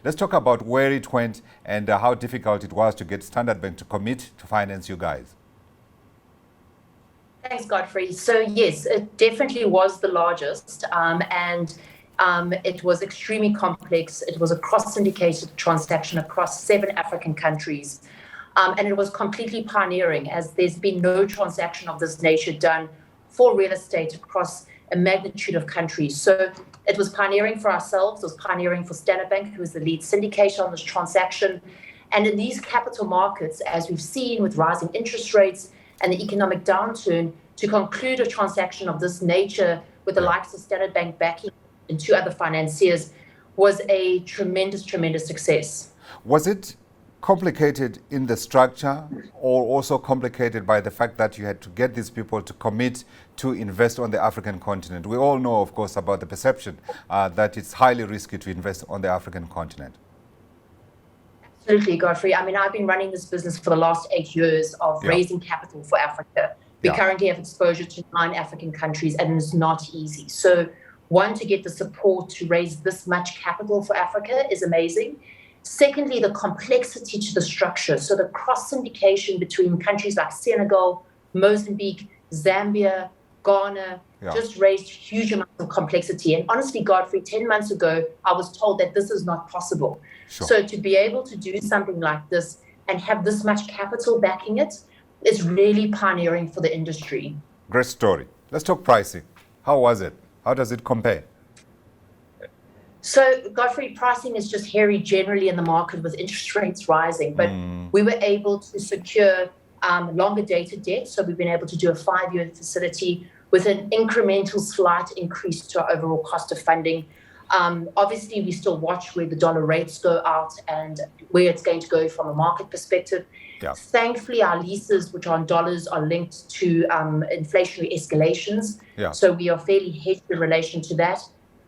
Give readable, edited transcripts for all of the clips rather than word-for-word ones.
Let's talk about where it went and how difficult it was to get Standard Bank to commit to finance you guys. Thanks, Godfrey. So yes, it definitely was the largest, and it was extremely complex. It was a cross-syndicated transaction across 7 African countries, and it was completely pioneering, as there's been no transaction of this nature done for real estate across a magnitude of countries. So it was pioneering for ourselves. It was pioneering for Standard Bank, who is the lead syndicator on this transaction. And in these capital markets, as we've seen with rising interest rates and the economic downturn, to conclude a transaction of this nature with the likes of Standard Bank backing and 2 other financiers was a tremendous, tremendous success. Was it complicated in the structure, or also complicated by the fact that you had to get these people to commit to invest on the African continent? We all know, of course, about the perception that it's highly risky to invest on the African continent. Absolutely, Godfrey. I mean, I've been running this business for the last 8 years of raising capital for Africa. We currently have exposure to 9 African countries, and it's not easy. So, one, to get the support to raise this much capital for Africa is amazing. Secondly, the complexity to the structure. So the cross-syndication between countries like Senegal, Mozambique, Zambia, Ghana, just raised huge amounts of complexity. And honestly, Godfrey, 10 months ago, I was told that this is not possible. So to be able to do something like this and have this much capital backing it is really pioneering for the industry. Great story. Let's talk pricing. How was it? How does it compare? So, Godfrey, pricing is just hairy generally in the market with interest rates rising, but we were able to secure longer dated debt. So we've been able to do a 5-year facility with an incremental slight increase to our overall cost of funding. Obviously, we still watch where the dollar rates go out and where it's going to go from a market perspective. Thankfully, our leases, which are in dollars, are linked to inflationary escalations. So we are fairly hedged in relation to that.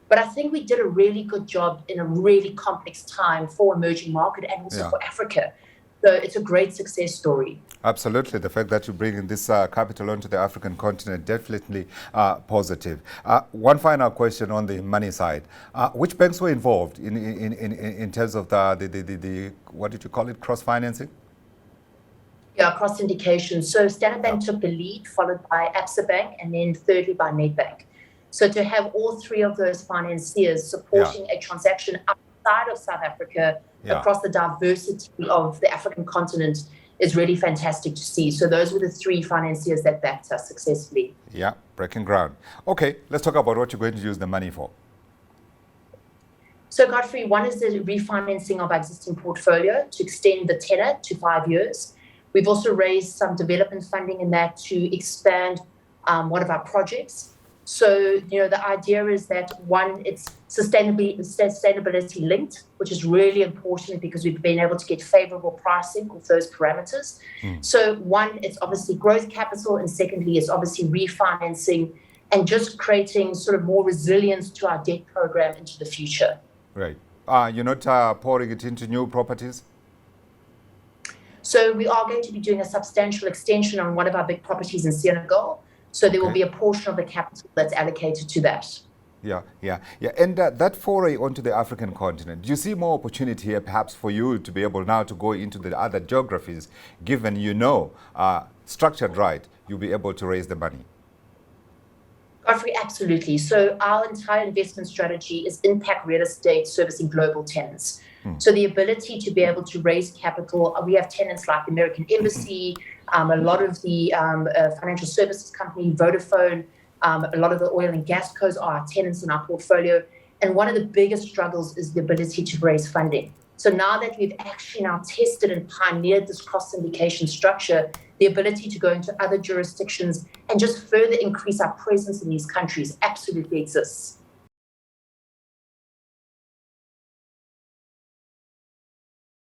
But I think we did a really good job in a really complex time for emerging market and also for Africa. So it's a great success story. Absolutely. The fact that you bring in this capital onto the African continent, definitely positive. One final question on the money side. Which banks were involved in terms of the what did you call it, cross-financing? Yeah, cross-syndication. So Standard Bank took the lead, followed by Absa Bank, and then thirdly by Nedbank. So to have all 3 of those financiers supporting a transaction outside of South Africa across the diversity of the African continent is really fantastic to see. So those were the 3 financiers that backed us successfully. Yeah, breaking ground. Okay, let's talk about what you're going to use the money for. So Godfrey, one is the refinancing of our existing portfolio to extend the tenor to 5 years. We've also raised some development funding in that to expand one of our projects. So, the idea is that, one, it's sustainability linked, which is really important because we've been able to get favorable pricing with those parameters. So, one, it's obviously growth capital, and secondly, it's obviously refinancing and just creating sort of more resilience to our debt program into the future. Right. You're not pouring it into new properties? So, we are going to be doing a substantial extension on one of our big properties in Senegal. So there will be a portion of the capital that's allocated to that. Yeah. And that foray onto the African continent, do you see more opportunity here perhaps for you to be able now to go into the other geographies, given structured right, you'll be able to raise the money? Godfrey, absolutely. So our entire investment strategy is impact real estate servicing global tenants. So the ability to be able to raise capital, we have tenants like the American Embassy, a lot of the financial services company, Vodafone, a lot of the oil and gas cos are our tenants in our portfolio. And one of the biggest struggles is the ability to raise funding. So now that we've actually now tested and pioneered this cross-syndication structure, the ability to go into other jurisdictions and just further increase our presence in these countries absolutely exists.